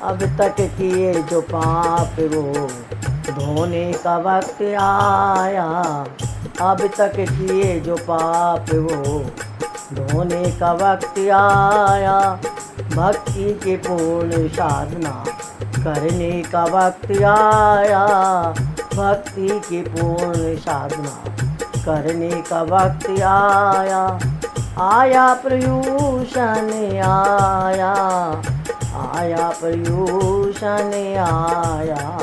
अब तक किए जो पाप वो धोने का वक्त आया। अब तक किए जो पाप वो धोने का वक्त आया। भक्ति की पूर्ण साधना करने का वक्त आया। भक्ति की पूर्ण साधना करने का वक्त आया। आया प्रयूषण आया। आया प्रयूषण आया।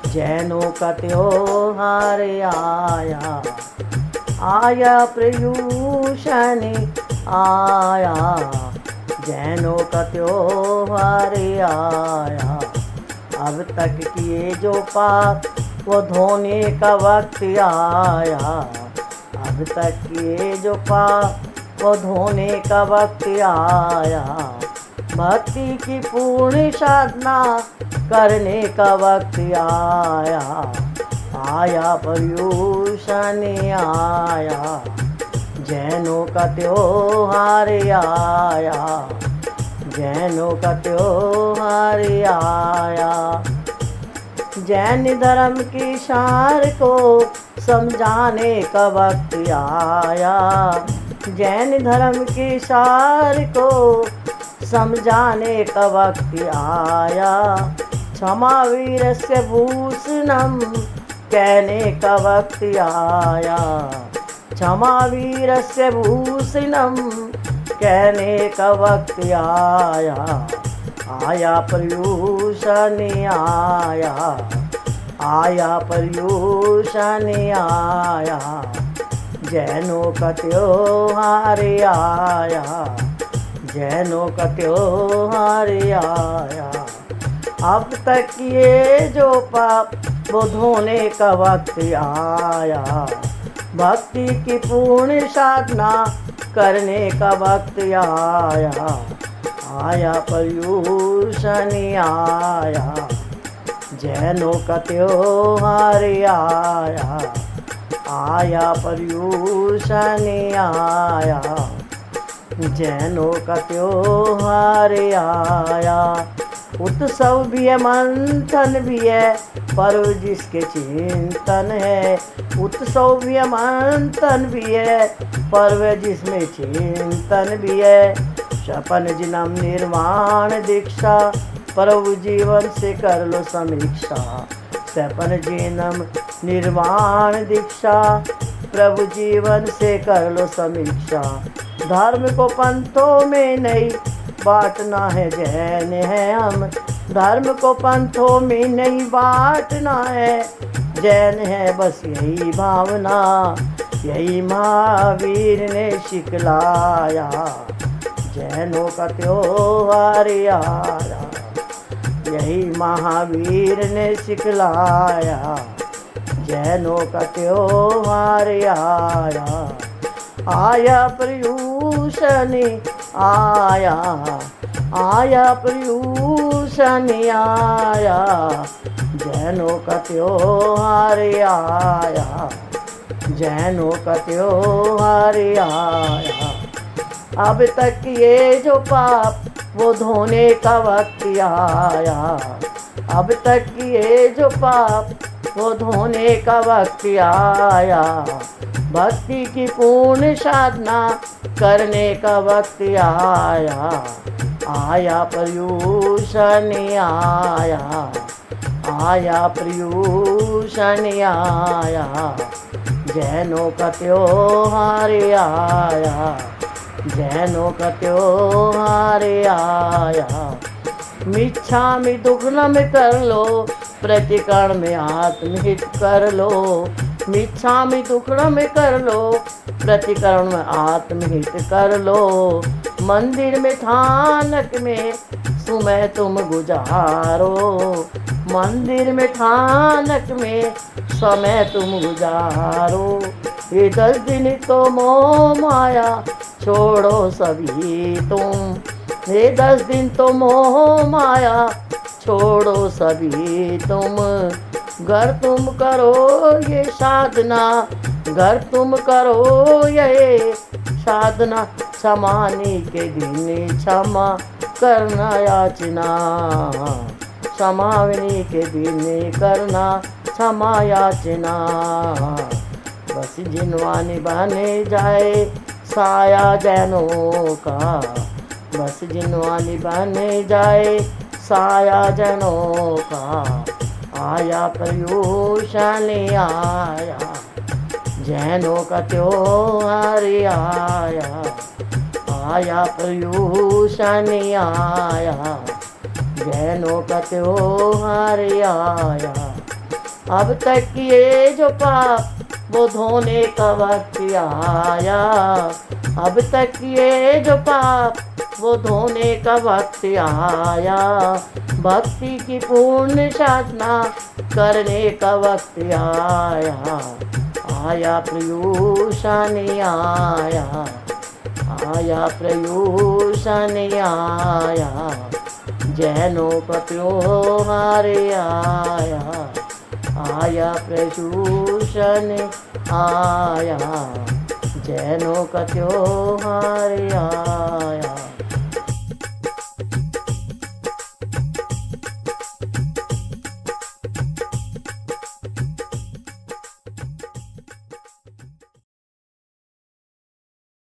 जैनों का त्योहार आया। आया प्रयूषण आया। जैनों का त्योहार आया। अब तक किए जो पाप वो धोने का वक्त आया। अब तक किए जो पाप वो धोने का वक्त आया। भक्ति की पूर्ण साधना करने का वक्त आया। आया पर्युषण आया। जैनों का त्योहार आया। जैनों का त्योहार आया। जैन धर्म की सार को समझाने का वक्त आया। जैन धर्म की सार को समझाने का वक्त आया। क्षमा वीरस्य भूषणम कहने का वक्त आया। क्षमा वीरस्य भूषणम कहने का वक्त आया। आया पर्युषण आया। आया पर्युषण आया। जैनों का त्योहार आया। जैनों का त्योहार आया। अब तक ये जो पाप वो धोने का वक्त आया। भक्ति की पूर्ण साधना करने का वक्त आया। आया पर्युषण आया। जैनों का त्योहार आया। आया पर्युषण आया। जैनों का त्योहार आया। उत्सव भी है मंथन भी है पर्व जिसके चिंतन है। उत्सव भी है मंथन भी है पर्व जिसमें चिंतन भी है। सपन जन्म निर्वाण दीक्षा प्रभु जीवन से कर लो समीक्षा। सपन जन्म निर्वाण दीक्षा प्रभु जीवन से कर लो समीक्षा। धर्म को पंथों में नहीं बांटना है जैन है हम। धर्म को पंथों में नहीं बांटना है जैन है बस यही भावना। यही महावीर ने सिखलाया। जैनों का त्योहार आया। यही महावीर ने सिखलाया। जैनों का त्योहार आया। आया पर्युषण आया। आया पर्युषण आया। जैनों का त्योहार आया। जैनों का त्योहार आया। अब तक ये जो पाप वो धोने का वक्त आया। अब तक ये जो पाप वो धोने का वक्त आया। भक्ति की पूर्ण साधना करने का वक्त आया। आया पर्युषण आया। आया पर्युषण आया। जैनों का त्योहार आया। जैनों का त्योहार आया। मिच्छामि दुग्धम कर लो प्रतिकर्म में आत्महित कर लो। मिच्छामि दुग्धम कर लो प्रतिकर्म में आत्महित कर लो। मंदिर में थानक में समय तुम गुजारो। मंदिर में थानक में समय तुम गुजारो। ये 10 दिन तो मोह माया छोड़ो सभी तुम। ये 10 दिन तो मोह माया छोड़ो सभी तुम। घर तुम करो ये साधना। घर तुम करो ये साधना समानी के दिन क्षमा करना याचना, समावनी के दिन करना क्षमा याचना। बस जिनवा निभाने जाए साया जैनों का, बस जिनवा निभाने जाए साया जनों का। आया पर्यूषण आया जैनों का त्योहार आया, आया पर्यूषण आया जैनों का त्योहार आया। अब तक ये जो पाप वो धोने का वक्त आया, अब तक ये जो पाप वो धोने का वक्त आया। भक्ति की पूर्ण साधना करने का वक्त आया, आया पर्यूषण आया, आया पर्यूषण आया जैनों का त्योहार आया, आया पर्यूषण आया जैनों का त्योहार आया।